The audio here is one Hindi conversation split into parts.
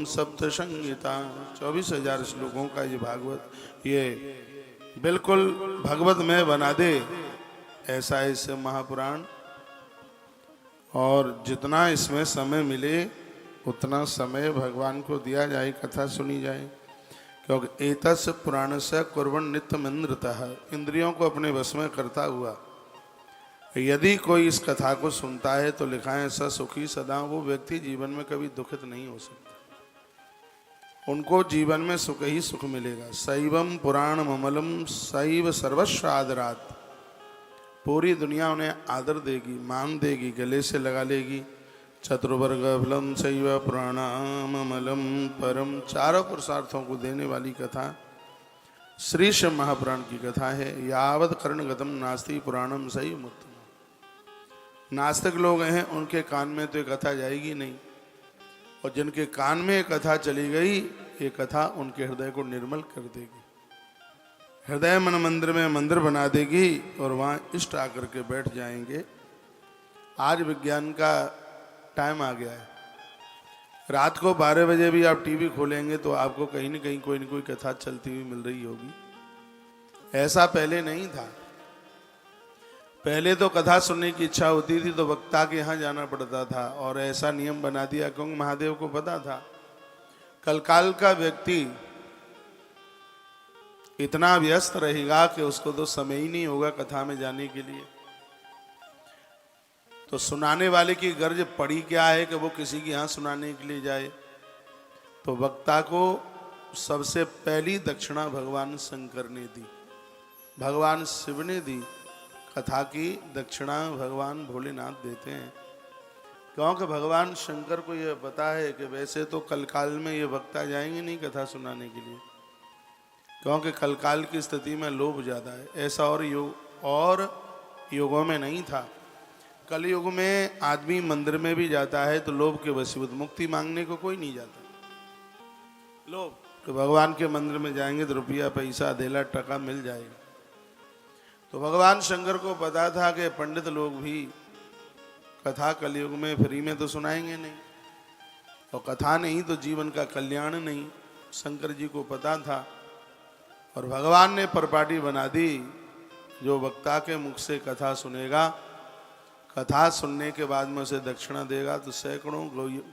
सप्त संहिता, 24,000 श्लोकों का ये भागवत, ये बिल्कुल भगवतमय बना दे ऐसा इससे महापुराण। और जितना इसमें समय मिले उतना समय भगवान को दिया जाए, कथा सुनी जाए। क्योंकि एतस्य पुराणस्य कुर्वन् नित्यमिन्द्रितः, इंद्रियों को अपने वश में करता हुआ यदि कोई इस कथा को सुनता है तो लिखा है स सुखी सदा, वो व्यक्ति जीवन में कभी दुखित नहीं हो सकता, उनको जीवन में सुख ही सुख मिलेगा। शैवम पुराण ममलम शैव सर्वस्व आदरात, पूरी दुनिया उन्हें आदर देगी, मान देगी, गले से लगा लेगी। चतुर्वर्ग फलम शैव पुराणमलम परम, चारों पुरुषार्थों को देने वाली कथा श्री शिव महापुराण की कथा है। यावत कर्णगतम नास्ति पुराणम शैव मुत्तम, नास्तिक लोग हैं उनके कान में तो ये कथा जाएगी नहीं, और जिनके कान में ये कथा चली गई, ये कथा उनके हृदय को निर्मल कर देगी, हृदय मन मंदिर में मंदिर बना देगी, और वहाँ इष्ट आकर के बैठ जाएंगे। आज विज्ञान का टाइम आ गया है, रात को 12 बजे भी आप टीवी खोलेंगे तो आपको कहीं न कहीं कोई न कोई कथा चलती हुई मिल रही होगी। ऐसा पहले नहीं था, पहले तो कथा सुनने की इच्छा होती थी तो वक्ता के यहाँ जाना पड़ता था, और ऐसा नियम बना दिया क्योंकि महादेव को पता था कलकाल का व्यक्ति इतना व्यस्त रहेगा कि उसको तो समय ही नहीं होगा कथा में जाने के लिए। तो सुनाने वाले की गर्ज पड़ी क्या है कि वो किसी के यहाँ सुनाने के लिए जाए। तो वक्ता को सबसे पहली दक्षिणा भगवान शंकर ने दी, भगवान शिव ने दी। कथा की दक्षिणा भगवान भोलेनाथ देते हैं, क्योंकि भगवान शंकर को यह पता है कि वैसे तो कलकाल में ये वक्ता जाएंगे नहीं कथा सुनाने के लिए, क्योंकि कलकाल की स्थिति में लोभ ज़्यादा है। ऐसा और युगों में नहीं था। कलयुग में आदमी मंदिर में भी जाता है तो लोभ के वशीभूत, मुक्ति मांगने को कोई नहीं जाता। लोभ तो भगवान के मंदिर में जाएंगे तो रुपया पैसा देला टका मिल जाएगा। तो भगवान शंकर को पता था कि पंडित लोग भी कथा कलयुग में फ्री में तो सुनाएंगे नहीं, और कथा नहीं तो जीवन का कल्याण नहीं, शंकर जी को पता था। और भगवान ने परपाटी बना दी, जो वक्ता के मुख से कथा सुनेगा, कथा सुनने के बाद में उसे दक्षिणा देगा तो सैकड़ों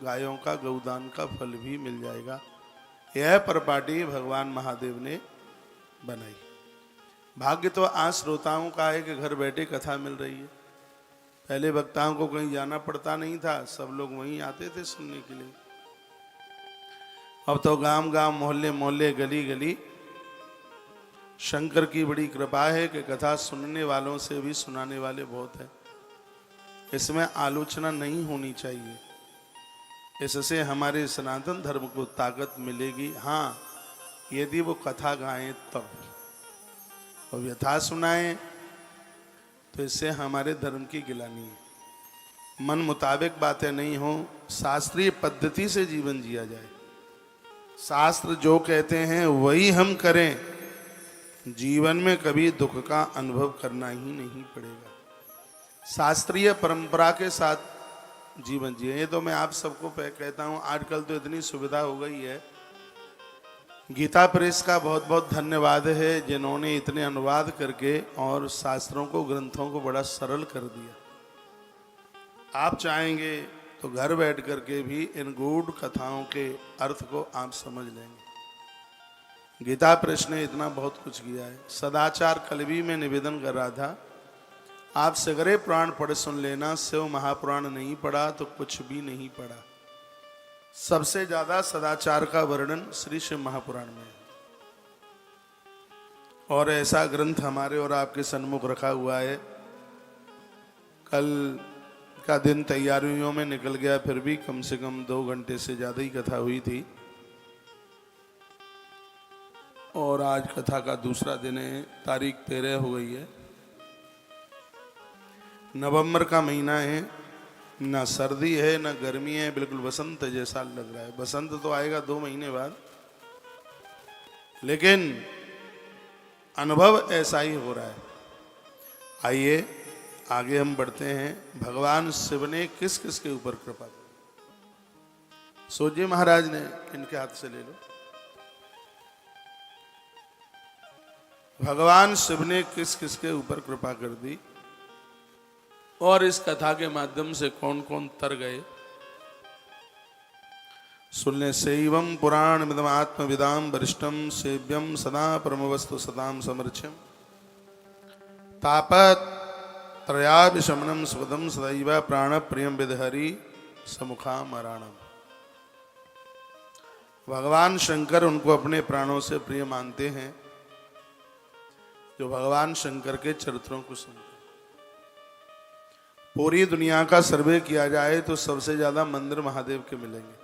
गायों का गौदान का फल भी मिल जाएगा। यह परपाटी भगवान महादेव ने बनाई। भाग्य तो आज श्रोताओं का है कि घर बैठे कथा मिल रही है। पहले वक्ताओं को कहीं जाना पड़ता नहीं था, सब लोग वहीं आते थे सुनने के लिए। अब तो गांव गांव, मोहल्ले मोहल्ले, गली गली शंकर की बड़ी कृपा है कि कथा सुनने वालों से भी सुनाने वाले बहुत हैं। इसमें आलोचना नहीं होनी चाहिए, इससे हमारे सनातन धर्म को ताकत मिलेगी। हाँ, यदि वो कथा गाएं तब, और व्यथा सुनाएं तो इससे हमारे धर्म की गिलानी है। मन मुताबिक बातें नहीं हो, शास्त्रीय पद्धति से जीवन जिया जाए। शास्त्र जो कहते हैं वही हम करें, जीवन में कभी दुख का अनुभव करना ही नहीं पड़ेगा। शास्त्रीय परंपरा के साथ जीवन जिए। ये तो मैं आप सबको कहता हूँ, आजकल तो इतनी सुविधा हो गई है। गीता प्रेस का बहुत बहुत धन्यवाद है जिन्होंने इतने अनुवाद करके और शास्त्रों को, ग्रंथों को बड़ा सरल कर दिया। आप चाहेंगे तो घर बैठ करके भी इन गूढ़ कथाओं के अर्थ को आप समझ लेंगे। गीता प्रेस ने इतना बहुत कुछ किया है। सदाचार कल भी मैं निवेदन कर रहा था, आप सगरे पुराण पढ़ सुन लेना, शिव महापुराण नहीं पढ़ा तो कुछ भी नहीं पढ़ा। सबसे ज्यादा सदाचार का वर्णन श्री शिव महापुराण में है, और ऐसा ग्रंथ हमारे और आपके सन्मुख रखा हुआ है। कल का दिन तैयारियों में निकल गया, फिर भी कम से कम 2 घंटे से ज्यादा ही कथा हुई थी, और आज कथा का दूसरा दिन है। तारीख 13 हो गई है। नवंबर का महीना है, ना सर्दी है ना गर्मी है, बिल्कुल बसंत जैसा लग रहा है। बसंत तो आएगा 2 महीने बाद, लेकिन अनुभव ऐसा ही हो रहा है। आइए आगे हम बढ़ते हैं। भगवान शिव ने किस किस के ऊपर कृपा की। सोचिए महाराज ने इनके हाथ से ले लो। भगवान शिव ने किस किस के ऊपर कृपा कर दी और इस कथा के माध्यम से कौन कौन तर गए। सुनने सेवम पुराण मिदम आत्म विदाम वरिष्ठम सेव्यम सदा परमवस्तु सदाम समर्च्यम तापत त्रयाभिशमनम सुखदम सदैव प्राण प्रियम विदहरि समुखा मराणम। भगवान शंकर उनको अपने प्राणों से प्रिय मानते हैं जो भगवान शंकर के चरित्रों को सुनते हैं। पूरी दुनिया का सर्वे किया जाए तो सबसे ज्यादा मंदिर महादेव के मिलेंगे।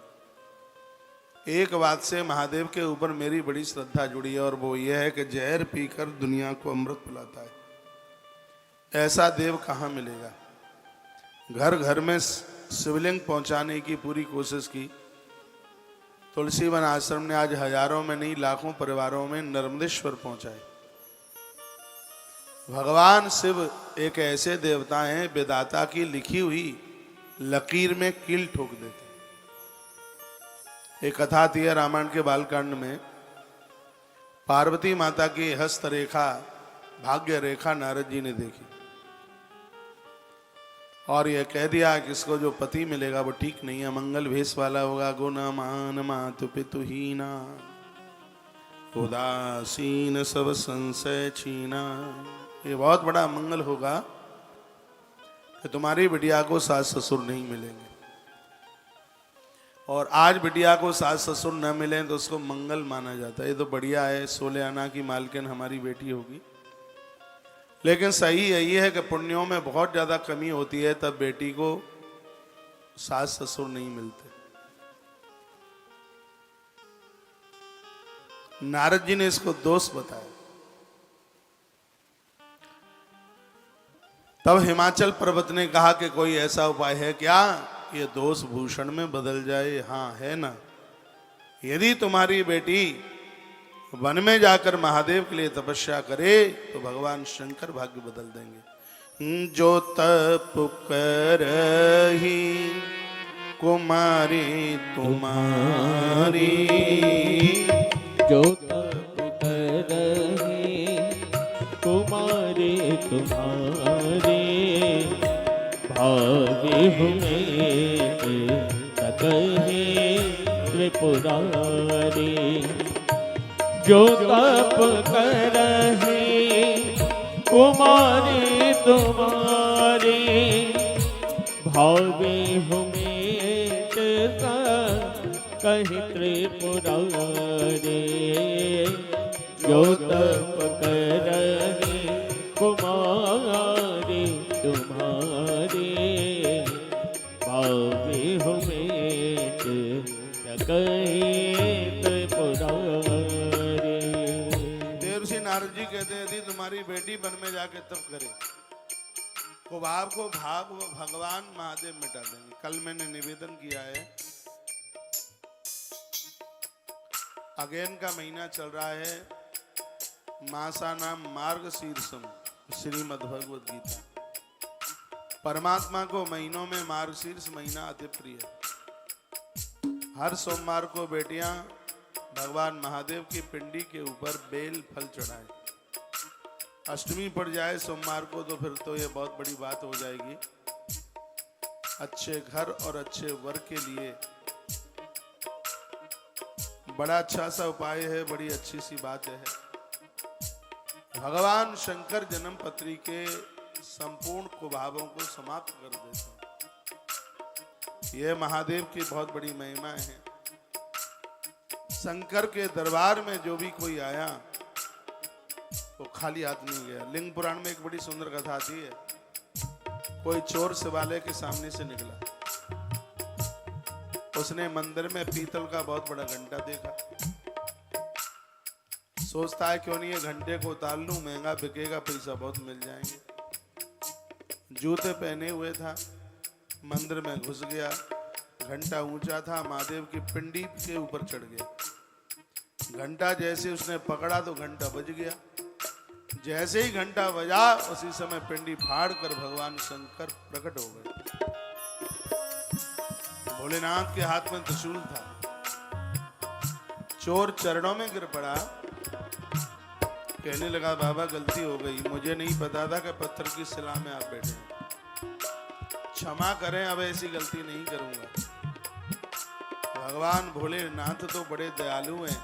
एक बात से महादेव के ऊपर मेरी बड़ी श्रद्धा जुड़ी है और वो ये है कि जहर पीकर दुनिया को अमृत पिलाता है। ऐसा देव कहाँ मिलेगा। घर घर में शिवलिंग पहुंचाने की पूरी कोशिश की। तुलसीवन आश्रम ने आज हजारों में नहीं लाखों परिवारों में नर्मदेश्वर पहुंचाए। भगवान शिव एक ऐसे देवता हैं विधाता की लिखी हुई लकीर में कील ठोक देते। एक कथा आती है रामायण के बालकांड में। पार्वती माता की हस्त रेखा भाग्य रेखा नारद जी ने देखी और यह कह दिया कि इसको जो पति मिलेगा वो ठीक नहीं है, मंगल भेष वाला होगा, गुण मान मातु पितुहीना, उदासीन सब संशय छीना। ये बहुत बड़ा मंगल होगा कि तुम्हारी बिटिया को सास ससुर नहीं मिलेंगे। और आज बिटिया को सास ससुर न मिले तो उसको मंगल माना जाता है। ये तो बढ़िया है, 16 आना की मालकिन हमारी बेटी होगी। लेकिन सही यही है कि पुण्यों में बहुत ज्यादा कमी होती है, तब बेटी को सास ससुर नहीं मिलते। नारद जी ने इसको दोष बताया। तब हिमाचल पर्वत ने कहा कि कोई ऐसा उपाय है क्या ये दोष भूषण में बदल जाए। हाँ है ना, यदि तुम्हारी बेटी वन में जाकर महादेव के लिए तपस्या करे तो भगवान शंकर भाग्य बदल देंगे। जो तप करही कुमारी तुम्हारी, जो तप करही कुमारी तुम्हारी, भावी हुए सकहे त्रिपुरारी। जो तप करही कुमारी तुम्हारी, भावी हुए कहीं त्रिपुरारी। जो तप करही कुमारी तुम्हारी, भावी हुए कहीं त्रिपुरारी। नारद जी कहते हैं यदि तुम्हारी बेटी वन में जाके तप करे तो भाव को भाग भगवान महादेव मिटा देंगे। कल मैंने निवेदन किया है, अगेन का महीना चल रहा है, मासा नाम मार्गशीर्षम, श्रीमद् भगवद गीता। परमात्मा को महीनों में मार्गशीर्ष महीना अति प्रिय है। हर सोमवार को बेटियां भगवान महादेव की पिंडी के ऊपर बेल फल चढ़ाए। अष्टमी पड़ जाए सोमवार को तो फिर तो ये बहुत बड़ी बात हो जाएगी। अच्छे घर और अच्छे वर के लिए बड़ा अच्छा सा उपाय है, बड़ी अच्छी सी बात है। भगवान शंकर जन्म पत्री के संपूर्ण कुभावों को समाप्त कर देते हैं। यह महादेव की बहुत बड़ी महिमा है। शंकर के दरबार में जो भी कोई आया वो खाली हाथ नहीं गया। लिंग पुराण में एक बड़ी सुंदर कथा आती है। कोई चोर शिवालय के सामने से निकला, उसने मंदिर में पीतल का बहुत बड़ा घंटा देखा। सोचता है क्यों नहीं ये घंटे को उतार लूं, महंगा बिकेगा, पैसा बहुत मिल जाएंगे। जूते पहने हुए था, मंदिर में घुस गया। घंटा ऊंचा था, महादेव की पिंडी के ऊपर चढ़ गया। घंटा जैसे उसने पकड़ा तो घंटा बज गया। जैसे ही घंटा बजा उसी समय पिंडी फाड़ कर भगवान शंकर प्रकट हो गए। भोलेनाथ के हाथ में त्रिशूल था। चोर चरणों में गिर पड़ा, कहने लगा बाबा गलती हो गई, मुझे नहीं पता था कि पत्थर की शिला में आप बैठे हैं, क्षमा करें, अब ऐसी गलती नहीं करूंगा। भगवान भोलेनाथ तो बड़े दयालु हैं।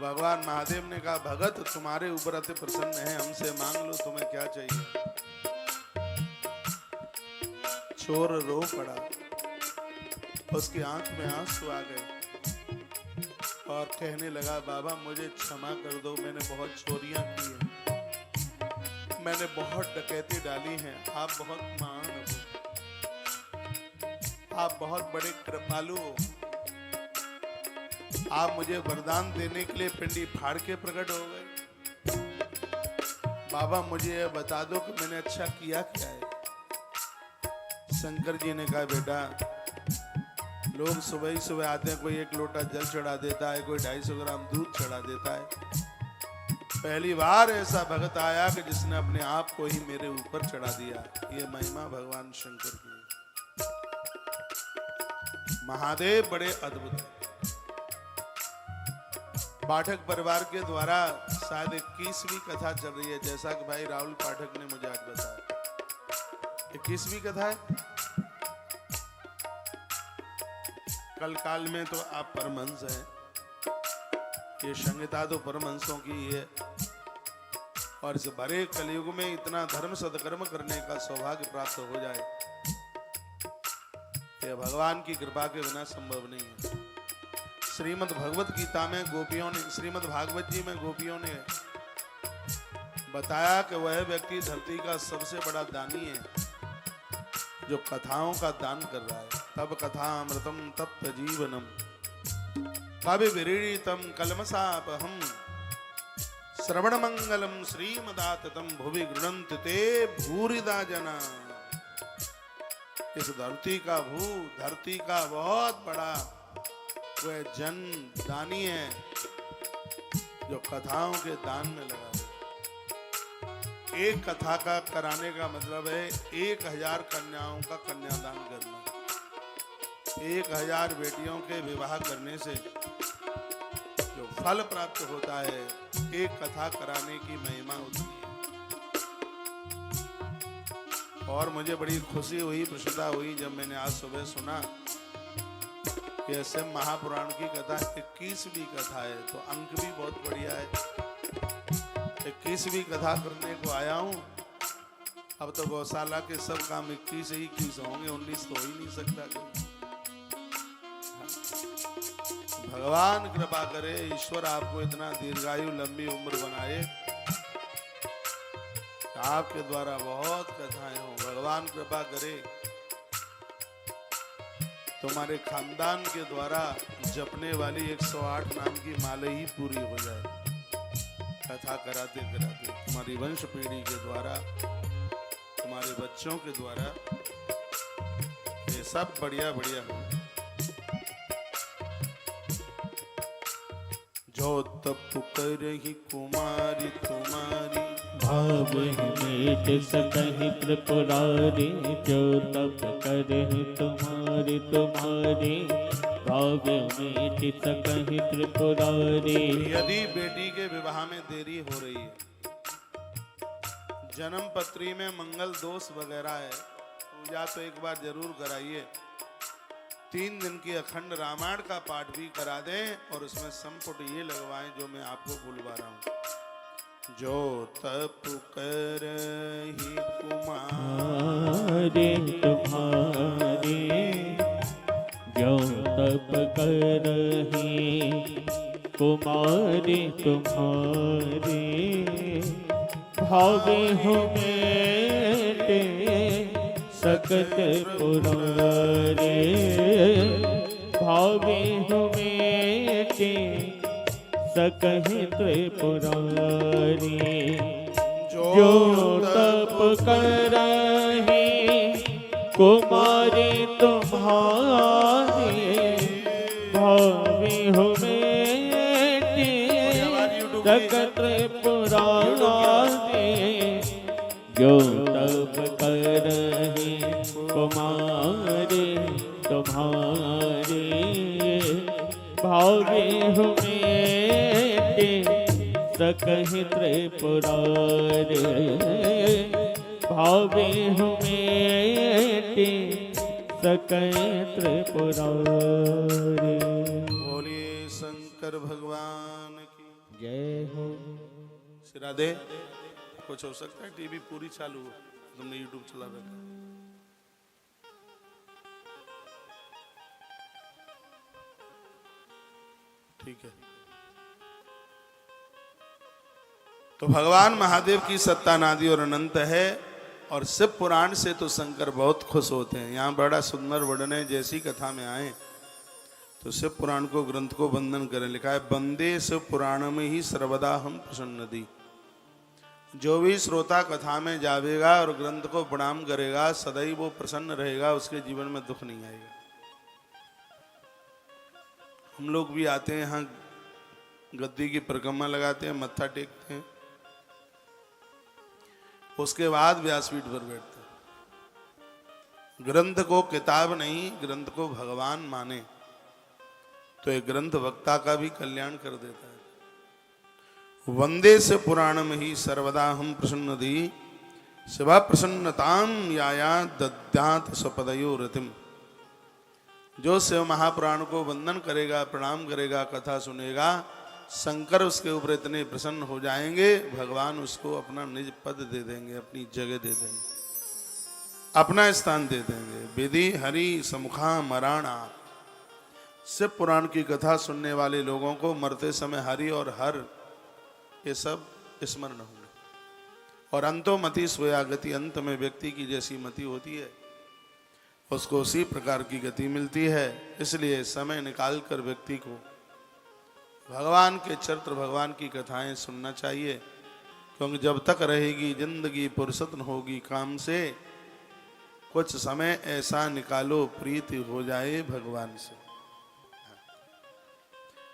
भगवान महादेव ने कहा भगत तुम्हारे ऊपर अति प्रसन्न है, हमसे मांग लो तुम्हें क्या चाहिए। चोर रो पड़ा, उसकी आंख में आंसू आ गए और कहने लगा बाबा मुझे क्षमा कर दो, मैंने बहुत चोरियां की हैं, मैंने बहुत डकैती डाली हैं, आप बहुत महान हो, आप बहुत बड़े कृपालु हो, आप मुझे वरदान देने के लिए पिंडी फाड़ के प्रकट हो गए। बाबा मुझे यह बता दो कि मैंने अच्छा किया क्या है। शंकर जी ने कहा बेटा लोग सुबह ही सुबह आते हैं, कोई 1 लोटा जल चढ़ा देता है, कोई 250 ग्राम दूध चढ़ा देता है। पहली बार ऐसा भगत आया कि जिसने अपने आप को ही मेरे ऊपर चढ़ा दिया। ये महिमा भगवान शंकर की है। महादेव बड़े अद्भुत हैं। पाठक परिवार के द्वारा शायद 21वीं कथा चल रही है, जैसा कि भाई राहुल पाठक ने मुझे आज बताया। 21वीं कथा है। कल काल में तो आप परमहंस हैं, ये संहिता तो परमहंसों की है, और इस भरे कलयुग में इतना धर्म सदकर्म करने का सौभाग्य प्राप्त हो जाए, यह भगवान की कृपा के बिना संभव नहीं है। श्रीमद् भगवत गीता में गोपियों ने, श्रीमद् भागवत जी में गोपियों ने बताया कि वह व्यक्ति धरती का सबसे बड़ा दानी है जो कथाओं का दान कर रहा है। तब कथा अमृतम तप्त जीवनम कवि विरीडितम कलमसापहम श्रवण मंगलम श्रीमदाततम भुवि गृणंत ते भूरिदा जना। इस धरती का बहुत बड़ा वह जन दानी है जो कथाओं के दान में लगा है। एक कथा का कराने का मतलब है 1000 कन्याओं का कन्यादान करना। 1000 बेटियों के विवाह करने से जो फल प्राप्त होता है, एक कथा कराने की महिमा होती है। और मुझे बड़ी खुशी हुई, प्रसन्नता हुई जब मैंने आज सुबह सुना कि ऐसे महापुराण की कथा 21वीं कथा है, तो अंक भी बहुत बढ़िया है। 21वीं कथा करने को आया हूं। अब तो गौशाला के सब काम 21 ही 21 होंगे, 19 तो हो ही नहीं सकता। भगवान कृपा करे, ईश्वर आपको इतना दीर्घायु लंबी उम्र बनाए, आपके द्वारा बहुत कथाएं हो। भगवान कृपा करे तुम्हारे खानदान के द्वारा जपने वाली 108 नाम की माले ही पूरी हो जाए। कथा कराते कराते तुम्हारी वंश पीढ़ी के द्वारा, तुम्हारे बच्चों के द्वारा ये सब बढ़िया बढ़िया हो। जो तप करहि कुमारी तुम्हारी भाव मेट सकहि त्रिपुरारी। जो तप करहि तुम्हारी भाव मेट सकहि त्रिपुरारी। यदि बेटी के विवाह में देरी हो रही है, जन्म पत्री में मंगल दोष वगैरह है, पूजा तो एक बार जरूर कराइए। 3 दिन की अखंड रामायण का पाठ भी करा दें और उसमें संपुट ये लगवाएं जो मैं आपको बुलवा रहा हूं। जो तप करहि कुमारी तुम्हारी। जो तप करहि कुमारी तुम्हारी। भावे हो मेटे सकत पुरारे। भावे हो मेटे सकहि त्रिपुरारी। जो तप करहि कुमारी तुम्हारी। भावे हो मेटे सकत त्रिपुरारी। जो तप करहि कुमारी तुम्हारी। भावे हुमेटे सकहि त्रिपुरारे भावे हुमेटे सकहि त्रिपुरारे। बोलिए शंकर भगवान की जय हो। श्री राधे। कुछ हो सकता है टीवी पूरी चालू हो, तुमने यूट्यूब चला रखा। ठीक है। तो भगवान महादेव की सत्ता नादि और अनंत है, और शिव पुराण से तो शंकर बहुत खुश होते हैं। यहाँ बड़ा सुंदर वर्णन है, जैसी कथा में आए तो शिव पुराण को ग्रंथ को वंदन करें। लिखा है वंदे शिव पुराण में ही सर्वदा हम प्रसन्न दी। जो भी श्रोता कथा में जावेगा और ग्रंथ को प्रणाम करेगा, सदैव वो प्रसन्न रहेगा, उसके जीवन में दुख नहीं आएगा। हम लोग भी आते हैं यहाँ, गद्दी की परिक्रमा लगाते हैं, मत्था टेकते हैं, उसके बाद व्यासपीठ पर बैठते हैं। ग्रंथ को किताब नहीं, ग्रंथ को भगवान माने तो एक ग्रंथ वक्ता का भी कल्याण कर देता है। वंदे से पुराण में ही सर्वदा हम प्रसन्न दी, शिवा प्रसन्नताम याया दद्यात स्वपदयो रतिम। जो शिव महापुराण को वंदन करेगा, प्रणाम करेगा, कथा सुनेगा, शंकर उसके ऊपर इतने प्रसन्न हो जाएंगे, भगवान उसको अपना निज पद दे देंगे, अपनी जगह दे देंगे, अपना स्थान दे देंगे। विधि हरि समुखा मराणा। शिव पुराण की कथा सुनने वाले लोगों को मरते समय हरि और हर ये सब स्मरण होंगे। और अंतोमति सोया गति, अंत में व्यक्ति की जैसी मति होती है उसको उसी प्रकार की गति मिलती है। इसलिए समय निकाल कर व्यक्ति को भगवान के चरित्र, भगवान की कथाएं सुनना चाहिए, क्योंकि जब तक रहेगी जिंदगी फुर्सत न होगी काम से। कुछ समय ऐसा निकालो प्रीति हो जाए भगवान से।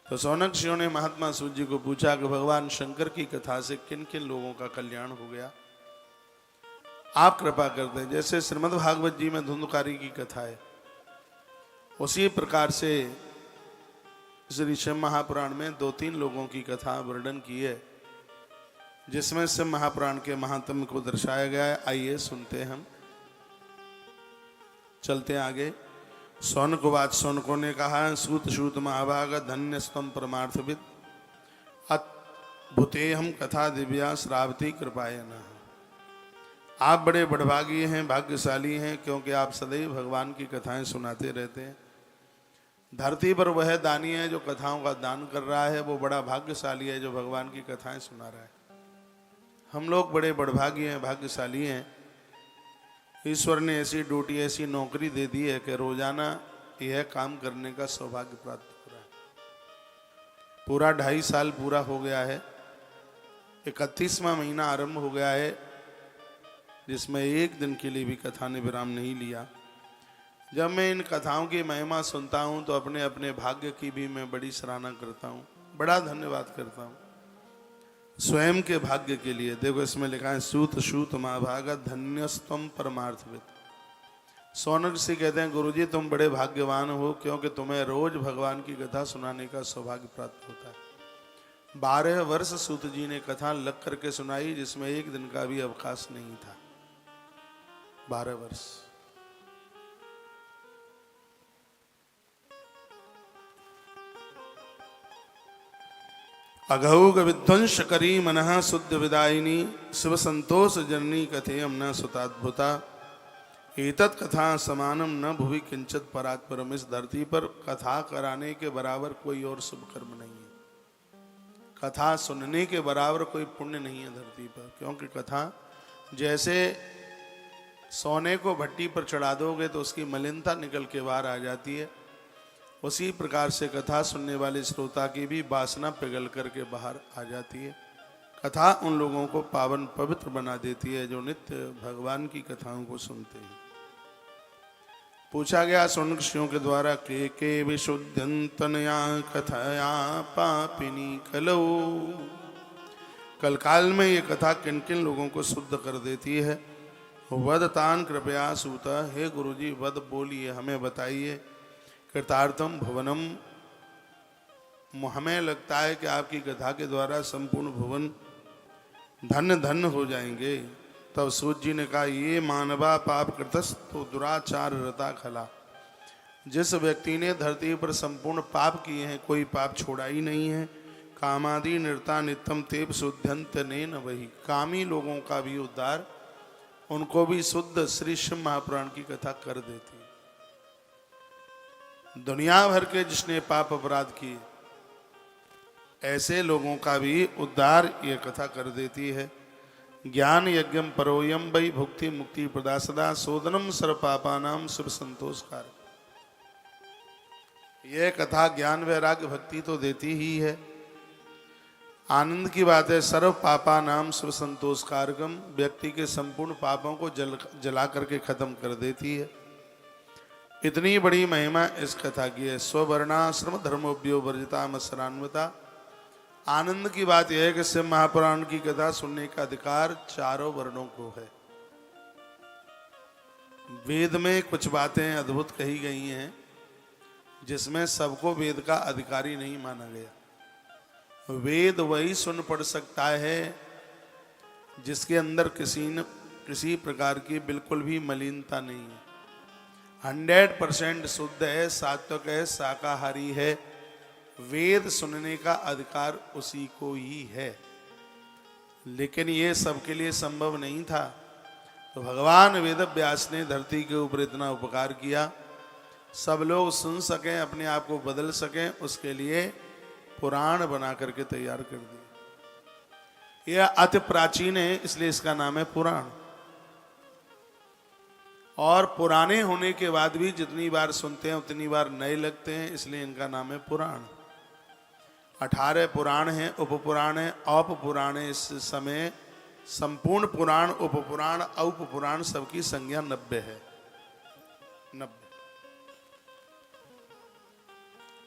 तो सौनक ऋषियों ने महात्मा सूत जी को पूछा कि भगवान शंकर की कथा से किन किन लोगों का कल्याण हो गया, आप कृपा कर दें। जैसे श्रीमद् भागवत जी में धुंधकारी की कथा है, उसी प्रकार से श्री शिव महापुराण में 2-3 लोगों की कथा वर्णन की है, जिसमें शिव महापुराण के महात्म्य को दर्शाया गया है। आइए सुनते हैं, हम चलते हैं आगे। सौनकवाच, सौनको ने कहा, सूत सूत महाभाग धन्य स्तम परमार्थविद अद्भुते हम कथा दिव्या श्रावती कृपाय न। आप बड़े बड़भागी हैं, भाग्यशाली हैं, क्योंकि आप सदैव भगवान की कथाएं सुनाते रहते हैं। धरती पर वह दानी है जो कथाओं का दान कर रहा है, वो बड़ा भाग्यशाली है जो भगवान की कथाएं सुना रहा है। हम लोग बड़े बड़भागी हैं, भाग्यशाली हैं। ईश्वर ने ऐसी ड्यूटी, ऐसी नौकरी दे दी है कि रोजाना यह काम करने का सौभाग्य प्राप्त हो रहा है। पूरा 2.5 साल पूरा हो गया है, 31वां महीना आरंभ हो गया है, जिसमें एक दिन के लिए भी कथा ने विराम नहीं लिया। जब मैं इन कथाओं की महिमा सुनता हूं तो अपने अपने भाग्य की भी मैं बड़ी सराहना करता हूं, बड़ा धन्यवाद करता हूं स्वयं के भाग्य के लिए। देखो इसमें लिखा है, सूत सूत महाभागा धन्यस्तम परमार्थविद। सौनक ऋषि कहते हैं, गुरुजी तुम बड़े भाग्यवान हो, क्योंकि तुम्हें रोज भगवान की कथा सुनाने का सौभाग्य प्राप्त होता है। 12 वर्ष सूत जी ने कथा लग करके सुनाई, जिसमें एक दिन का भी अवकाश नहीं था। 12 वर्ष। अघौग विध्वंस करी मनः शुद्ध विदायिनी शिव संतोष जननी कथेयम न सुताद्भुता एतत् कथा समानम न भुवि किंचित परात्परम। इस धरती पर कथा कराने के बराबर कोई और शुभ कर्म नहीं है, कथा सुनने के बराबर कोई पुण्य नहीं है धरती पर। क्योंकि कथा जैसे सोने को भट्टी पर चढ़ा दोगे तो उसकी मलिनता निकल के बाहर आ जाती है, उसी प्रकार से कथा सुनने वाले श्रोता की भी वासना पिघल करके बाहर आ जाती है। कथा उन लोगों को पावन पवित्र बना देती है जो नित्य भगवान की कथाओं को सुनते हैं। पूछा गया सौनक ऋषियों के द्वारा, के विशुद्धंतनया कथया पापिनी कलो। कल काल में ये कथा किन किन लोगों को शुद्ध कर देती है। वद तान कृपया सूत, हे गुरुजी वद बोलिए, हमें बताइए। कृतार्थम भुवनम हमें लगता है कि आपकी कथा के द्वारा संपूर्ण भुवन धन्य धन्य हो जाएंगे। तब सूत जी ने कहा, ये मानवा पाप कृतस तो दुराचार रता खला। जिस व्यक्ति ने धरती पर संपूर्ण पाप किए हैं, कोई पाप छोड़ा ही नहीं है। कामादि नृता नित्यम तेप शुद्धंत ने न वही। कामी लोगों का भी उद्धार, उनको भी शुद्ध श्री शिव महापुराण की कथा कर देती है। दुनिया भर के जिसने पाप अपराध किए, ऐसे लोगों का भी उद्धार ये कथा कर देती है। ज्ञान यज्ञम परोयम वै भुक्ति मुक्ति प्रदा सदा सोदनम सर्व पापानाम शुभ संतोषकार। यह कथा ज्ञान वैराग्य भक्ति तो देती ही है। आनंद की बात है, सर्व पापा नाम शुभ संतोषकारकम, व्यक्ति के संपूर्ण पापों को जला करके खत्म कर देती है। इतनी बड़ी महिमा इस कथा की है। स्ववर्णाश्रम धर्मोभ्यो वर्जिता मत्सरान्विता। आनंद की बात यह है कि शिव महापुराण की कथा सुनने का अधिकार चारों वर्णों को है। वेद में कुछ बातें अद्भुत कही गई हैं जिसमें सबको वेद का अधिकारी नहीं माना गया। वेद वही सुन पढ़ सकता है जिसके अंदर किसी प्रकार की बिल्कुल भी मलिनता नहीं है, 100% शुद्ध है, सात्विक है, शाकाहारी है। वेद सुनने का अधिकार उसी को ही है। लेकिन ये सबके लिए संभव नहीं था, तो भगवान वेद व्यास ने धरती के ऊपर इतना उपकार किया, सब लोग सुन सकें, अपने आप को बदल सकें, उसके लिए पुराण बना करके तैयार कर दिया। यह अति प्राचीन है, इसलिए इसका नाम है पुराण। और पुराने होने के बाद भी जितनी बार सुनते हैं उतनी बार नए लगते हैं, इसलिए इनका नाम है पुराण। 18 पुराण हैं, उपपुराण है, औपपुराण है। इस समय संपूर्ण पुराण, उपपुराण, औपपुराण सबकी संज्ञा 90 है।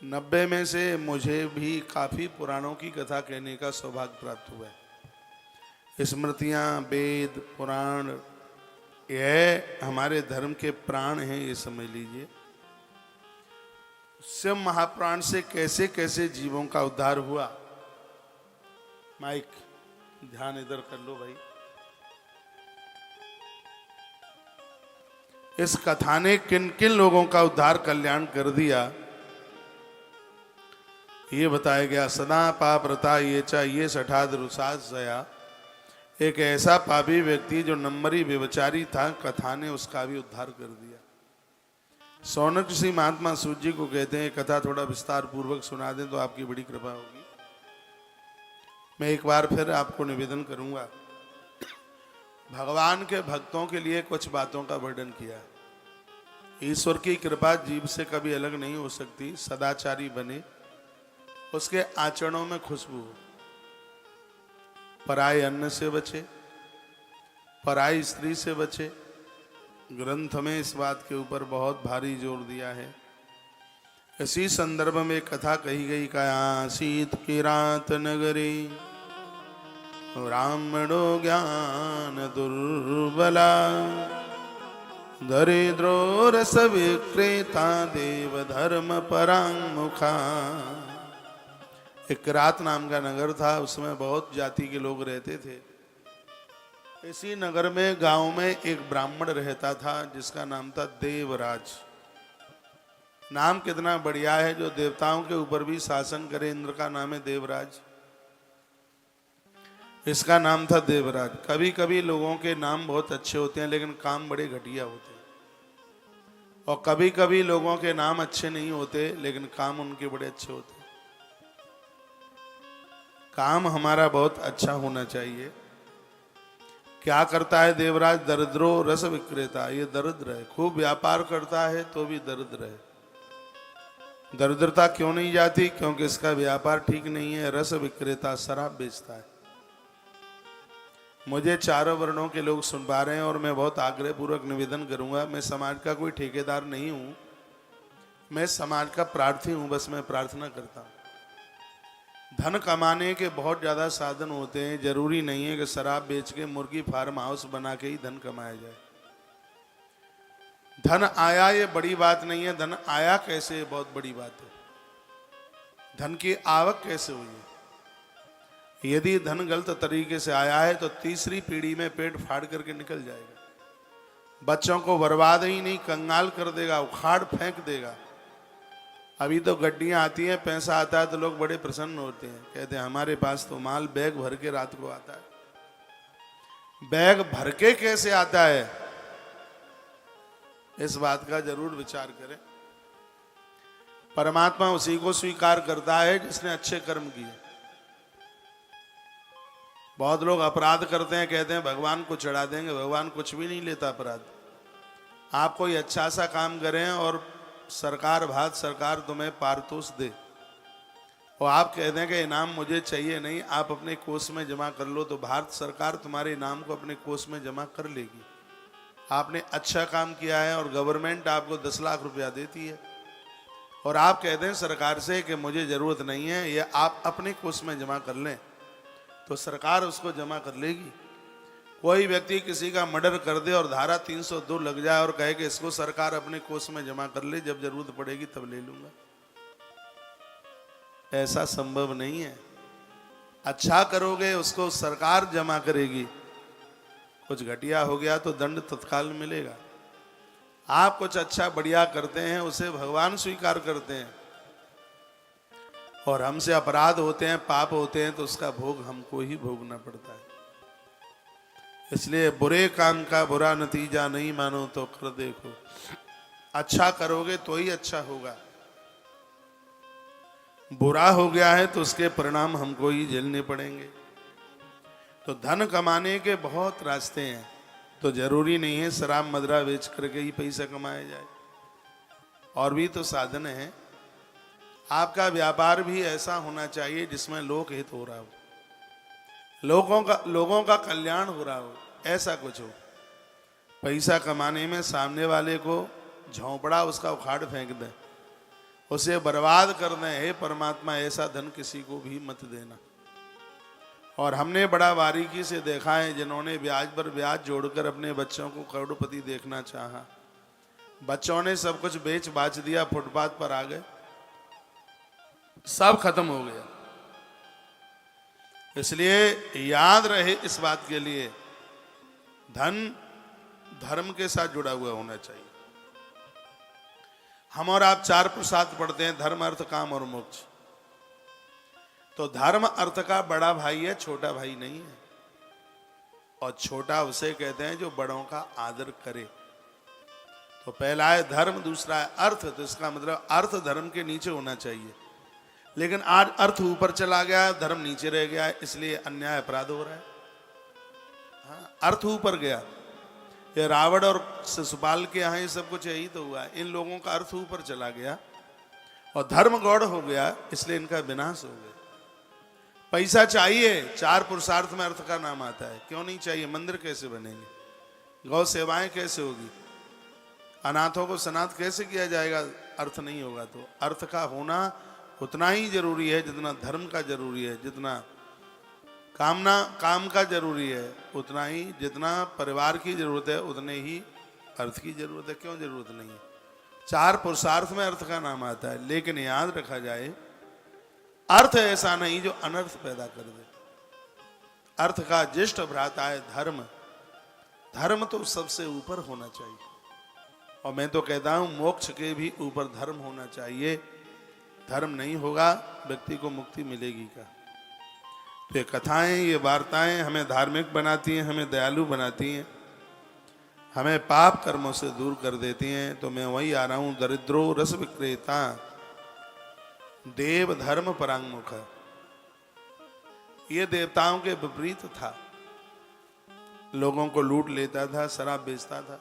90 में से मुझे भी काफी पुराणों की कथा कहने का सौभाग्य प्राप्त हुआ है। स्मृतियां, वेद, पुराण, यह हमारे धर्म के प्राण हैं, ये समझ लीजिए। शिव महापुराण से कैसे कैसे जीवों का उद्धार हुआ। माइक ध्यान इधर कर लो भाई। इस कथा ने किन किन लोगों का उद्धार कल्याण कर दिया, ये बताया गया। सदा पाप रता ये चाहिए सठाद रुसाया। एक ऐसा पापी व्यक्ति जो नंबरी व्यभिचारी था, कथा ने उसका भी उद्धार कर दिया। सौनक ऋषि महात्मा सूत जी को कहते हैं, कथा थोड़ा विस्तार पूर्वक सुना दें तो आपकी बड़ी कृपा होगी। मैं एक बार फिर आपको निवेदन करूंगा, भगवान के भक्तों के लिए कुछ बातों का वर्णन किया। ईश्वर की कृपा जीव से कभी अलग नहीं हो सकती। सदाचारी बने, उसके आचरणों में खुशबू हो, पराये अन्न से बचे, पराई स्त्री से बचे। ग्रंथ में इस बात के ऊपर बहुत भारी जोर दिया है। इसी संदर्भ में कथा कही गई, कया सीत की रात नगरी ब्राह्मणो ज्ञान दुर्बला, दरिद्रो रस विक्रेता देव धर्म परांगमुखा। एक रात नाम का नगर था, उसमें बहुत जाति के लोग रहते थे। इसी नगर में गांव में एक ब्राह्मण रहता था जिसका नाम था देवराज। नाम कितना बढ़िया है, जो देवताओं के ऊपर भी शासन करे। इंद्र का नाम है देवराज, इसका नाम था देवराज। कभी कभी लोगों के नाम बहुत अच्छे होते हैं लेकिन काम बड़े घटिया होते हैं, और कभी कभी लोगों के नाम अच्छे नहीं होते लेकिन काम उनके बड़े अच्छे होते हैं। काम हमारा बहुत अच्छा होना चाहिए। क्या करता है देवराज? दरिद्रो रस विक्रेता। ये दरिद्र है, खूब व्यापार करता है तो भी दरिद्र है। दरिद्रता क्यों नहीं जाती? क्योंकि इसका व्यापार ठीक नहीं है। रस विक्रेता, शराब बेचता है। मुझे चारों वर्णों के लोग सुन पा रहे हैं और मैं बहुत आग्रह पूर्वक निवेदन करूंगा, मैं समाज का कोई ठेकेदार नहीं हूं, मैं समाज का प्रार्थी हूं। बस मैं प्रार्थना करता हूं। धन कमाने के बहुत ज़्यादा साधन होते हैं, जरूरी नहीं है कि शराब बेच के मुर्गी फार्म हाउस बना के ही धन कमाया जाए। धन आया ये बड़ी बात नहीं है, धन आया कैसे ये बहुत बड़ी बात है। धन की आवक कैसे हुई है। यदि धन गलत तरीके से आया है तो तीसरी पीढ़ी में पेट फाड़ करके निकल जाएगा, बच्चों को बर्बाद ही नहीं कंगाल कर देगा, उखाड़ फेंक देगा। अभी तो गड्डियां आती हैं, पैसा आता है तो लोग बड़े प्रसन्न होते हैं, कहते हैं हमारे पास तो माल बैग भर के रात को आता है। बैग भर के कैसे आता है, इस बात का जरूर विचार करें। परमात्मा उसी को स्वीकार करता है जिसने अच्छे कर्म किए। बहुत लोग अपराध करते हैं, कहते हैं भगवान को चढ़ा देंगे, भगवान कुछ भी नहीं लेता अपराध। आप कोई अच्छा सा काम करें और सरकार भारत सरकार तुम्हें पारितोष दे और आप कह दें कि इनाम मुझे चाहिए नहीं, आप अपने कोष में जमा कर लो, तो भारत सरकार तुम्हारे इनाम को अपने कोष में जमा कर लेगी। आपने अच्छा काम किया है और गवर्नमेंट आपको 10 लाख रुपया देती है और आप कहते हैं सरकार से कि मुझे जरूरत नहीं है, ये आप अपने कोष में जमा कर लें, तो सरकार उसको जमा कर लेगी। कोई व्यक्ति किसी का मर्डर कर दे और धारा 302 लग जाए और कहे कि इसको सरकार अपने कोष में जमा कर ले, जब जरूरत पड़ेगी तब ले लूंगा, ऐसा संभव नहीं है। अच्छा करोगे उसको सरकार जमा करेगी, कुछ घटिया हो गया तो दंड तत्काल मिलेगा। आप कुछ अच्छा बढ़िया करते हैं उसे भगवान स्वीकार करते हैं और हमसे अपराध होते हैं, पाप होते हैं तो उसका भोग हमको ही भोगना पड़ता है। इसलिए बुरे काम का बुरा नतीजा नहीं मानो तो कर देखो, अच्छा करोगे तो ही अच्छा होगा। बुरा हो गया है तो उसके परिणाम हमको ही झेलने पड़ेंगे। तो धन कमाने के बहुत रास्ते हैं, तो जरूरी नहीं है शराब मदिरा बेच करके ही पैसा कमाया जाए, और भी तो साधन है। आपका व्यापार भी ऐसा होना चाहिए जिसमें लोक हित हो रहा हो, लोगों का कल्याण हो रहा हो, ऐसा कुछ हो। पैसा कमाने में सामने वाले को झोंपड़ा उसका उखाड़ फेंक दे, उसे बर्बाद कर दें, हे परमात्मा ऐसा धन किसी को भी मत देना। और हमने बड़ा बारीकी से देखा है, जिन्होंने ब्याज पर ब्याज जोड़कर अपने बच्चों को करोड़पति देखना चाहा, बच्चों ने सब कुछ बेच बाच दिया, फुटपाथ पर आ गए, सब खत्म हो गया। इसलिए याद रहे इस बात के लिए, धन धर्म के साथ जुड़ा हुआ होना चाहिए। हम और आप 4 पुरुषार्थ पढ़ते हैं, धर्म अर्थ काम और मोक्ष। तो धर्म अर्थ का बड़ा भाई है, छोटा भाई नहीं है। और छोटा उसे कहते हैं जो बड़ों का आदर करे। तो पहला है धर्म, दूसरा है अर्थ। तो इसका मतलब अर्थ धर्म के नीचे होना चाहिए, लेकिन आज अर्थ ऊपर चला गया, धर्म नीचे रह गया, इसलिए अन्याय अपराध हो रहा है। हाँ, अर्थ ऊपर गया, ये रावण और शिशुपाल के यहाँ ये सब कुछ यही तो हुआ। इन लोगों का अर्थ ऊपर चला गया और धर्म गौड़ हो गया, इसलिए इनका विनाश हो गया। पैसा चाहिए, 4 पुरुषार्थ में अर्थ का नाम आता है। क्यों नहीं चाहिए? मंदिर कैसे बनेंगे, गौ सेवाएं कैसे होगी, अनाथों को सनाथ कैसे किया जाएगा, अर्थ नहीं होगा। तो अर्थ का होना उतना ही जरूरी है जितना धर्म का जरूरी है, जितना काम का जरूरी है, उतना ही जितना परिवार की जरूरत है उतने ही अर्थ की जरूरत है। क्यों जरूरत नहीं है? 4 पुरुषार्थ में अर्थ का नाम आता है, लेकिन याद रखा जाए अर्थ ऐसा नहीं जो अनर्थ पैदा कर दे। अर्थ का ज्येष्ठ भ्राता है धर्म। धर्म तो सबसे ऊपर होना चाहिए, और मैं तो कहता हूं मोक्ष के भी ऊपर धर्म होना चाहिए। धर्म नहीं होगा व्यक्ति को मुक्ति मिलेगी क्या? तो ये कथाएं, ये वार्ताएं हमें धार्मिक बनाती हैं, हमें दयालु बनाती हैं, हमें पाप कर्मों से दूर कर देती हैं। तो मैं वही आ रहा हूं, दरिद्रो रस विक्रेता देव धर्म परांगमुख। ये देवताओं के विपरीत था, लोगों को लूट लेता था, शराब बेचता था,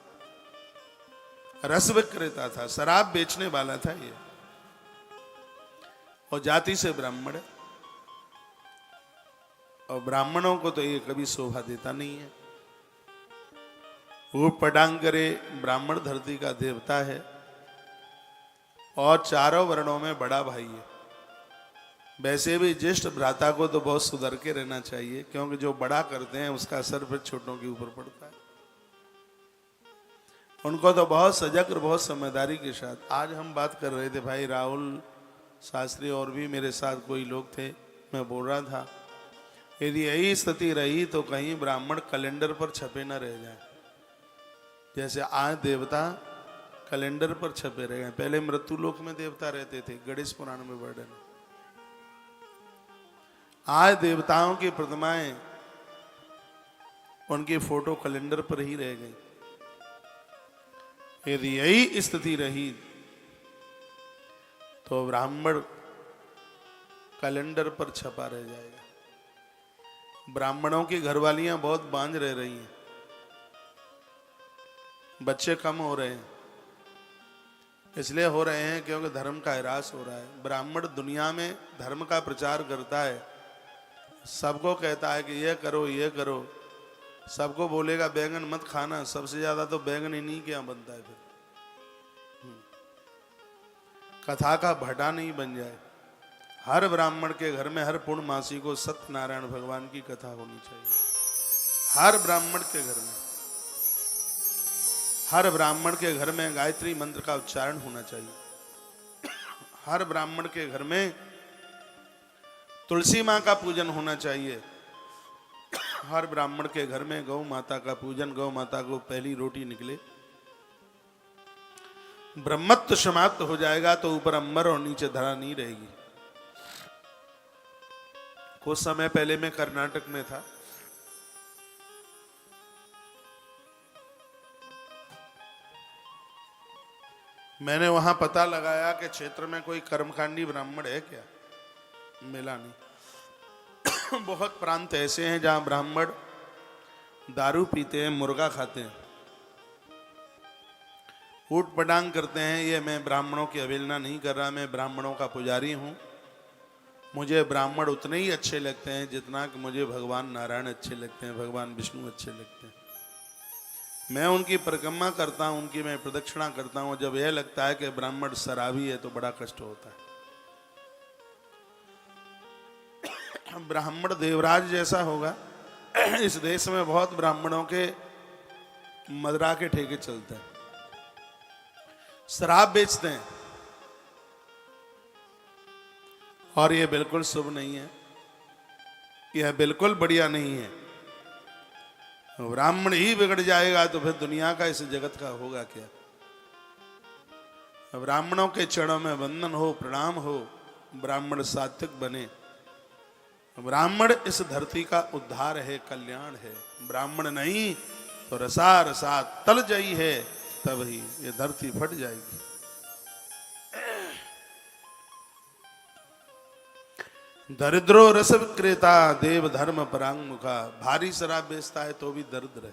रस विक्रेता था, शराब बेचने वाला था ये, और जाति से ब्राह्मण। और ब्राह्मणों को तो ये कभी शोभा देता नहीं है। वो पटांग करे, ब्राह्मण धरती का देवता है और चारों वर्णों में बड़ा भाई है। वैसे भी ज्येष्ठ भ्राता को तो बहुत सुधर के रहना चाहिए, क्योंकि जो बड़ा करते हैं उसका असर फिर छोटों के ऊपर पड़ता है। उनको तो बहुत सजग और बहुत समझदारी के साथ। आज हम बात कर रहे थे भाई राहुल शास्त्री और भी मेरे साथ कोई लोग थे, मैं बोल रहा था यदि यही स्थिति रही तो कहीं ब्राह्मण कैलेंडर पर छपे न रह जाए। जैसे आज देवता कैलेंडर पर छपे रह गए, पहले मृत्यु लोक में देवता रहते थे, गणेश पुराण में वर्णन है। आज देवताओं की प्रतिमाएं, उनकी फोटो कैलेंडर पर ही रह गई। यदि यही स्थिति रही तो ब्राह्मण कैलेंडर पर छपा रह जाएगा। ब्राह्मणों की घरवालियां बहुत बांझ रह रही हैं, बच्चे कम हो रहे हैं। इसलिए हो रहे हैं क्योंकि धर्म का ह्रास हो रहा है। ब्राह्मण दुनिया में धर्म का प्रचार करता है, सबको कहता है कि ये करो ये करो, सबको बोलेगा बैंगन मत खाना, सबसे ज्यादा तो बैंगन इन्हीं के यहाँ बनता है। फिर कथा का भटा नहीं बन जाए। हर ब्राह्मण के घर में हर पूर्णमासी को सत्यनारायण भगवान की कथा होनी चाहिए। हर ब्राह्मण के घर में, हर ब्राह्मण के घर में गायत्री मंत्र का उच्चारण होना चाहिए। हर ब्राह्मण के घर में तुलसी माँ का पूजन होना चाहिए। हर ब्राह्मण के घर में गौ माता का पूजन, गौ माता को पहली रोटी निकले। ब्रह्मत्व समाप्त हो जाएगा तो ऊपर अंबर और नीचे धरा नहीं रहेगी। कुछ समय पहले मैं कर्नाटक में था, मैंने वहां पता लगाया कि क्षेत्र में कोई कर्मकांडी ब्राह्मण है क्या, मिला नहीं। बहुत प्रांत ऐसे हैं जहां ब्राह्मण दारू पीते हैं, मुर्गा खाते हैं, ऊट पटांग करते हैं। ये मैं ब्राह्मणों की अवहेलना नहीं कर रहा, मैं ब्राह्मणों का पुजारी हूं। मुझे ब्राह्मण उतने ही अच्छे लगते हैं जितना कि मुझे भगवान नारायण अच्छे लगते हैं, भगवान विष्णु अच्छे लगते हैं। मैं उनकी परिक्रमा करता हूं, उनकी मैं प्रदक्षिणा करता हूं। जब यह लगता है कि ब्राह्मण शराबी है तो बड़ा कष्ट होता है। ब्राह्मण देवराज जैसा होगा। इस देश में बहुत ब्राह्मणों के मदरा के ठेके चलते हैं, शराब बेचते हैं, और यह बिल्कुल शुभ नहीं है, यह बिल्कुल बढ़िया नहीं है। ब्राह्मण ही बिगड़ जाएगा तो फिर दुनिया का, इस जगत का होगा क्या। ब्राह्मणों के चरणों में वंदन हो, प्रणाम हो, ब्राह्मण सात्विक बने। ब्राह्मण इस धरती का उद्धार है, कल्याण है। ब्राह्मण नहीं तो रसा रसा तल जाई है, तब ही ये धरती फट जाएगी। दरिद्रो रस विक्रेता देव धर्म परांगमुखा। भारी शराब बेचता है तो भी दरिद्र है।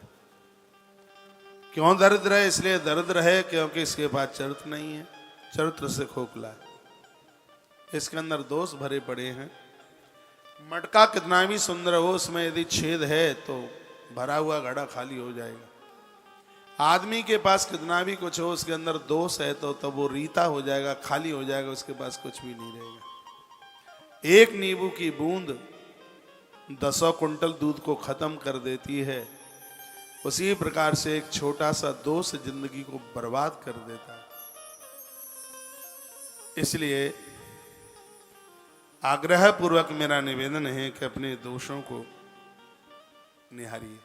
क्यों दरिद्र है? इसलिए दरिद्र है क्योंकि इसके पास चरित्र नहीं है, चरित्र से खोखला है, इसके अंदर दोष भरे पड़े हैं। मटका कितना भी सुंदर हो, उसमें यदि छेद है तो भरा हुआ घड़ा खाली हो जाएगा। आदमी के पास कितना भी कुछ हो, उसके अंदर दोष है तो तब वो रीता हो जाएगा, खाली हो जाएगा, उसके पास कुछ भी नहीं रहेगा। एक नींबू की बूंद 10 क्विंटल दूध को खत्म कर देती है, उसी प्रकार से एक छोटा सा दोष जिंदगी को बर्बाद कर देता है। इसलिए आग्रह पूर्वक मेरा निवेदन है कि अपने दोषों को निहारिए।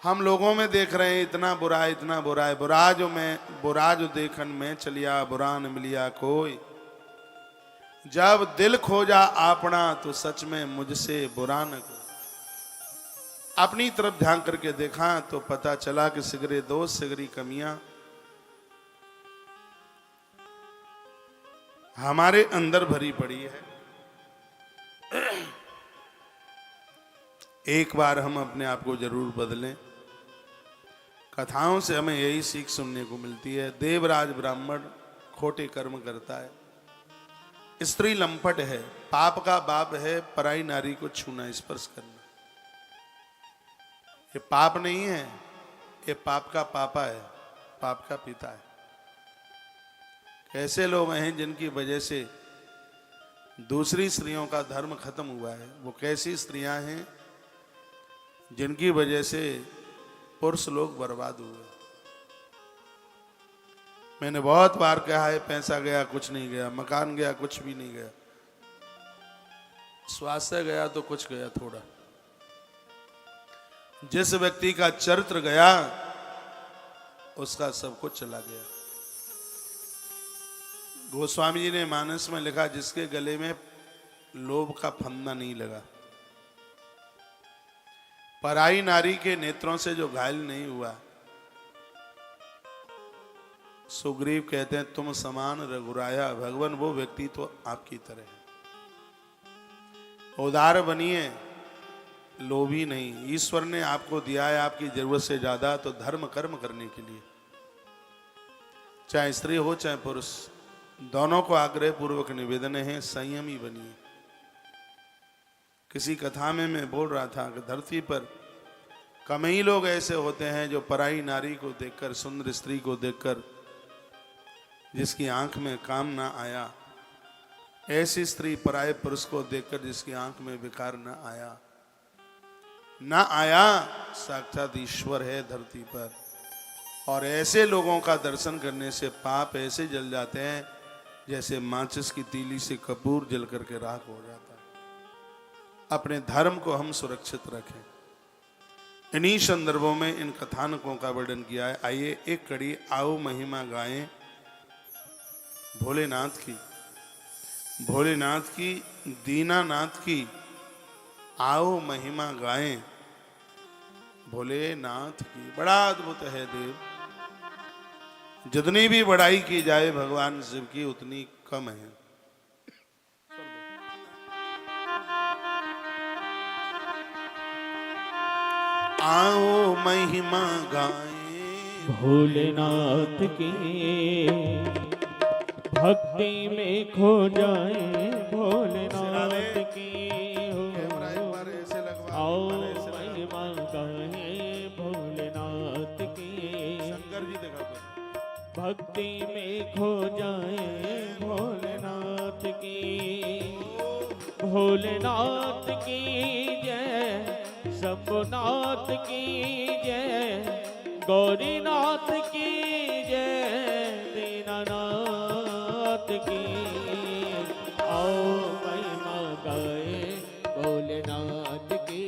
हम लोगों में देख रहे हैं इतना बुरा है, इतना बुरा है। बुरा जो देखन में चलिया, बुरा न मिलिया कोई। जब दिल खोजा आपना तो सच में मुझसे बुरा न को। अपनी तरफ ध्यान करके देखा तो पता चला कि सिगरे दोष, सिगरी कमियां हमारे अंदर भरी पड़ी है। एक बार हम अपने आप को जरूर बदलें। कथाओं से हमें यही सीख सुनने को मिलती है। देवराज ब्राह्मण खोटे कर्म करता है, स्त्री लंपट है, पाप का बाप है, पराई नारी को छूना, स्पर्श करना। ये पाप नहीं है, ये पाप का पापा है, पाप का पिता है। ऐसे लोग हैं जिनकी वजह से दूसरी स्त्रियों का धर्म खत्म हुआ है। वो कैसी स्त्रियां हैं जिनकी वजह से पुरुष लोग बर्बाद हुए। मैंने बहुत बार कहा है, पैसा गया कुछ नहीं गया, मकान गया कुछ भी नहीं गया, स्वास्थ्य गया तो कुछ गया थोड़ा। जिस व्यक्ति का चरित्र गया उसका सब कुछ चला गया। गोस्वामी जी ने मानस में लिखा, जिसके गले में लोभ का फंदा नहीं लगा, पराई नारी के नेत्रों से जो घायल नहीं हुआ। सुग्रीव कहते हैं, तुम समान रघुराया, भगवान वो व्यक्ति तो आपकी तरह है। उदार बनिए, लोभी नहीं। ईश्वर ने आपको दिया है आपकी जरूरत से ज्यादा, तो धर्म कर्म करने के लिए, चाहे स्त्री हो चाहे पुरुष, दोनों को आग्रह पूर्वक निवेदन है, संयमी बनिए। किसी कथा में मैं बोल रहा था कि धरती पर कम ही लोग ऐसे होते हैं जो पराई नारी को देखकर, सुंदर स्त्री को देखकर, जिसकी आंख में काम ना आया, ऐसी स्त्री पराये पुरुष को देखकर जिसकी आंख में विकार न आया, साक्षात ईश्वर है धरती पर। और ऐसे लोगों का दर्शन करने से पाप ऐसे जल जाते हैं जैसे माचिस की तीली से कपूर जल करके राख हो जाता है। अपने धर्म को हम सुरक्षित रखें। इन्हीं संदर्भों में इन कथानकों का वर्णन किया है। आइए एक कड़ी आओ महिमा गाएं भोलेनाथ की, भोलेनाथ की, दीनानाथ की, आओ महिमा गाएं भोलेनाथ की। बड़ा अद्भुत है देव, जितनी भी बड़ाई की जाए भगवान शिव की उतनी कम है। आओ महिमा गाएं भोलेनाथ की, भक्ति में खो जाए भोलेनाथ की। आओ महिमा गाए भोलेनाथ की, शंकर जी देखा भक्ति में खो जाए भोलेनाथ की। भोलेनाथ की जय, शंभुनाथ की जय, गौरीनाथ की जय, दीनानाथ की। आओ महिमा गाए भोलेनाथ की,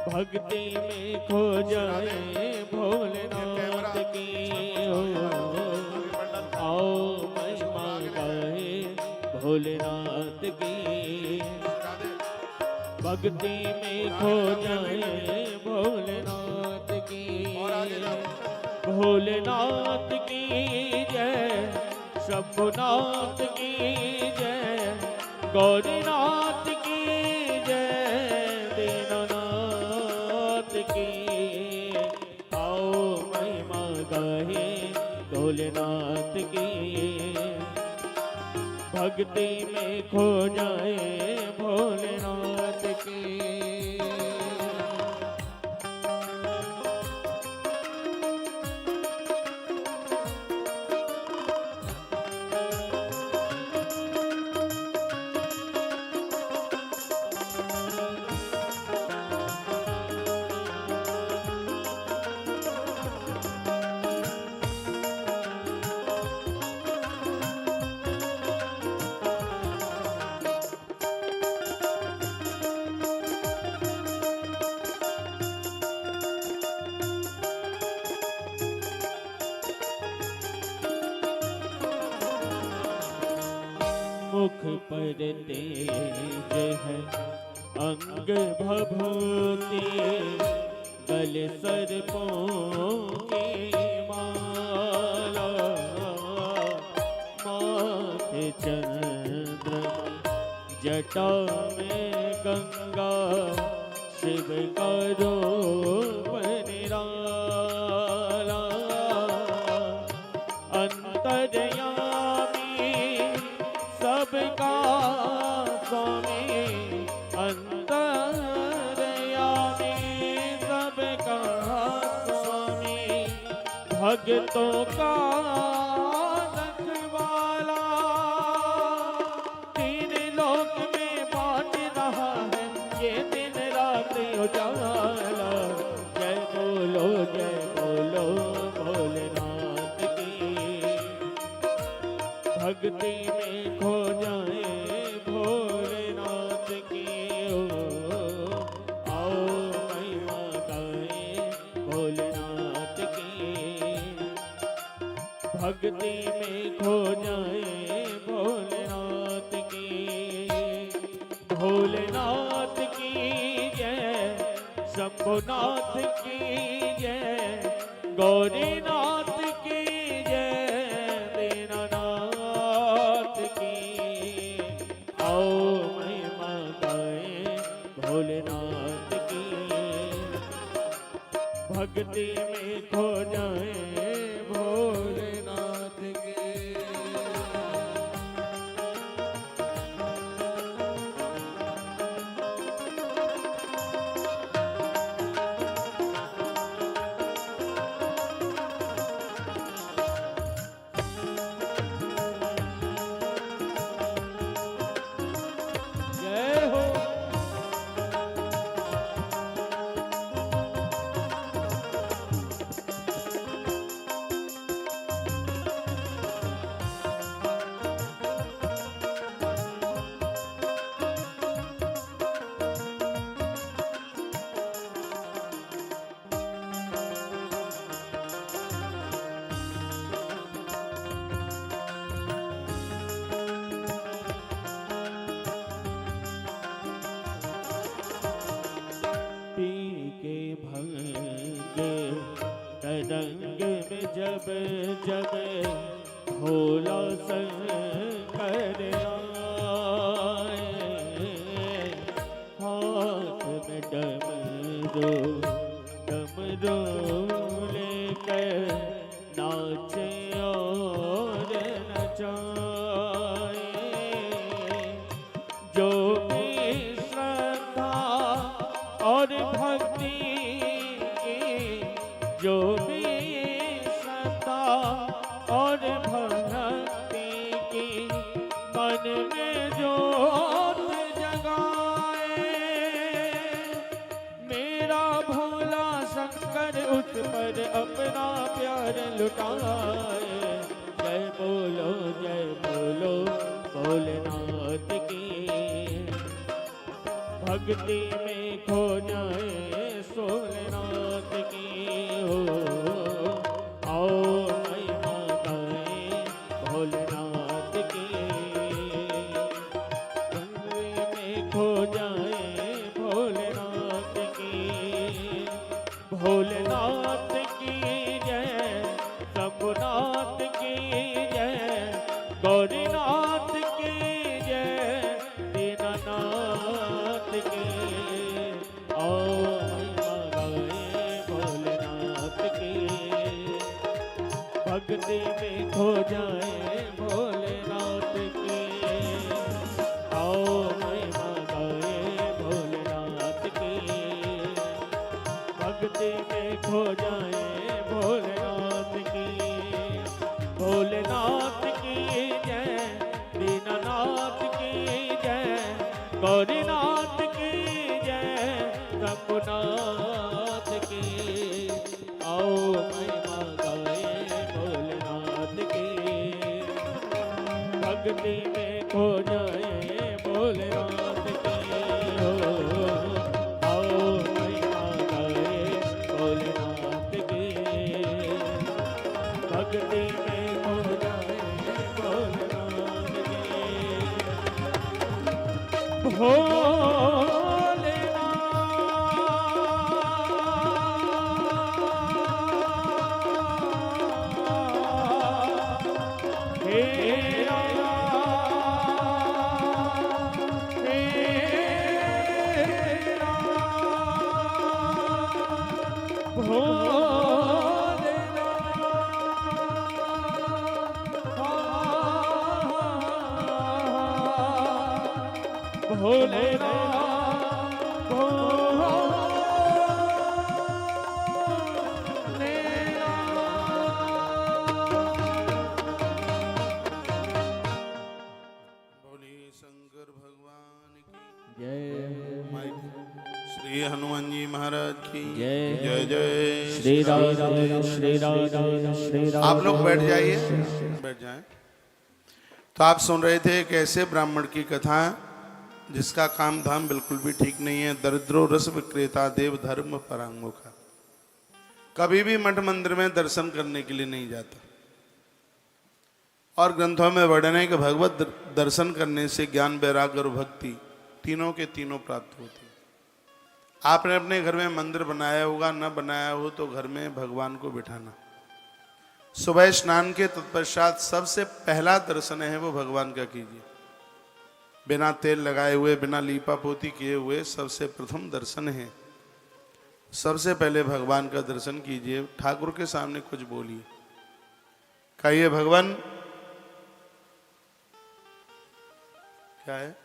भक्ति में खो जाए भोलेनाथ की। आओ महिमा गाए भोलेनाथ की, भक्ति में खो जाए भोलेनाथ की। भोलेनाथ की जय, शंभुनाथ की जय, गौरीनाथ की जय, दीनानाथ की। आओ महिमा गाए भोलेनाथ की, भक्ति में खो जाए भोलेनाथ की। मुख पर तेज है अंग भभूति, गले सर्पों की माला, माथे चंद्र जटा में गंगा, शिव का रूप निराला। अंतर्यामी सबका स्वामी, अंतर्यामी सबका स्वामी, भक्तों का रखवाला। तीन लोक में बांट रहा है ये दिन रात उजाला। जय बोलो भोलेनाथ भक्ति में खो जाए भोलेनाथ की आओ महिमा गाए भोलेनाथ की भक्ति में खो जाए भोलेनाथ की भोलेनाथ की जय शंभुनाथ की जय गौरीनाथ की जय दीनानाथ की आओ महिमा गाए भोलेनाथ की भक्ति में खो जाए भोलेनाथ की जय हो पी के भंगे तरंग में जब जब भोला शंकर आए हाथ में डमरू डमरू लेकर नाचे और नचाए जो भी श्रद्धा और भक्ति की जो भी श्रद्धा और भक्ति की मन में जोत जगाए मेरा भोला शंकर उस पर अपना प्यार लुटाए जय बोलो भोलेनाथ की भक्ति में खो जाए सोलेनाथ की हो आओ महिमा गाए भोलेनाथ की भक्ति में खो जाए भोलेनाथ की भोलेनाथ की जय शंभुनाथ की जय गौरीनाथ की जय दीनानाथ की आओ महिमा गाए भोलेनाथ की भक्ति में खो जाए भोलेनाथ की आओ महिमा गाए भोलेनाथ की भक्ति में खो जाए भोलेनाथ की भोलेनाथ की जय दीनानाथ की जय गौरीनाथ की जय शंभुनाथ की आओ महिमा गाए भोलेनाथ की भक्ति में खो जाए भोलेनाथ की आओ महिमा गाए भोलेनाथ की भक्ति में खो जाए भोलेनाथ की बोलिए शंकर भगवान की जय श्री हनुमान जी महाराज की जय। जय जय श्री राम श्री राम श्री राम। आप लोग बैठ जाइए, बैठ जाएं। तो आप सुन रहे थे एक ऐसे ब्राह्मण की कथा जिसका काम धाम बिल्कुल भी ठीक नहीं है। दरिद्रो रस विक्रेता देव धर्म परांगो का कभी भी मठ मंदिर में दर्शन करने के लिए नहीं जाता। और ग्रंथों में वर्णन है कि भगवत दर्शन करने से ज्ञान वैराग्य और भक्ति तीनों के तीनों प्राप्त होती। आपने अपने घर में मंदिर बनाया होगा, न बनाया हो तो घर में भगवान को बिठाना। सुबह स्नान के तत्पश्चात सबसे पहला दर्शन है वो भगवान का कीजिए। बिना तेल लगाए हुए, बिना लीपा पोती किए हुए सबसे प्रथम दर्शन है। सबसे पहले भगवान का दर्शन कीजिए। ठाकुर के सामने कुछ बोलिए, कहिए भगवान क्या है,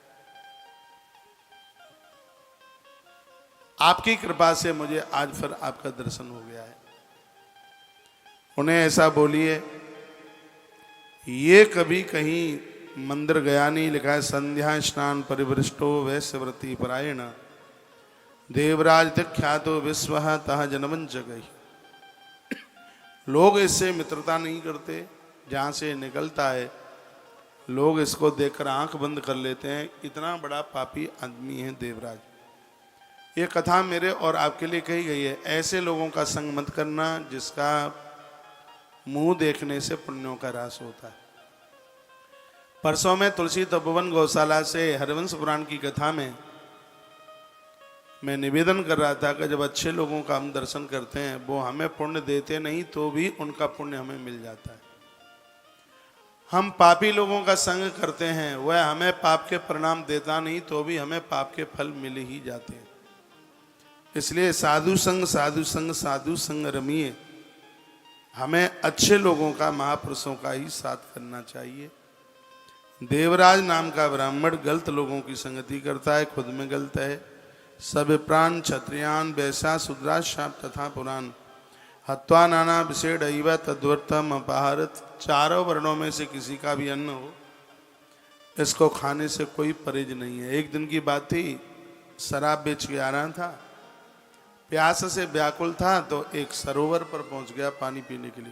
आपकी कृपा से मुझे आज फिर आपका दर्शन हो गया है। उन्हें ऐसा बोलिए, ये कभी कहीं मंदिर गया नहीं, लिखा है संध्या स्नान परिवृष्टो वैश्यव्रती परायण देवराज ख्यातो विश्व तह जनमंच गई। लोग इससे मित्रता नहीं करते, जहाँ से निकलता है लोग इसको देखकर आंख बंद कर लेते हैं। इतना बड़ा पापी आदमी है देवराज। ये कथा मेरे और आपके लिए कही गई है। ऐसे लोगों का संग मत करना जिसका मुंह देखने से पुण्यों का ह्रास होता है। परसों में तुलसी तपोवन गौशाला से हरिवंश पुराण की कथा में मैं निवेदन कर रहा था कि जब अच्छे लोगों का हम दर्शन करते हैं, वो हमें पुण्य देते नहीं तो भी उनका पुण्य हमें मिल जाता है। हम पापी लोगों का संग करते हैं, वह हमें पाप के परिणाम देता नहीं तो भी हमें पाप के फल मिल ही जाते हैं। इसलिए साधु संग साधु संग साधु संग रमिए। हमें अच्छे लोगों का, महापुरुषों का ही साथ करना चाहिए। देवराज नाम का ब्राह्मण गलत लोगों की संगति करता है, खुद में गलत है। सब प्राण क्षत्रियान वैसा शूद्रा शाप तथा पुराण हत्वा नाना विषेड अइव तद्वर्तम अपहारत। चारों वर्णों में से किसी का भी अन्न हो, इसको खाने से कोई परहेज नहीं है। एक दिन की बात थी, शराब बेच के आ रहा था, प्यास से व्याकुल था तो एक सरोवर पर पहुंच गया पानी पीने के लिए।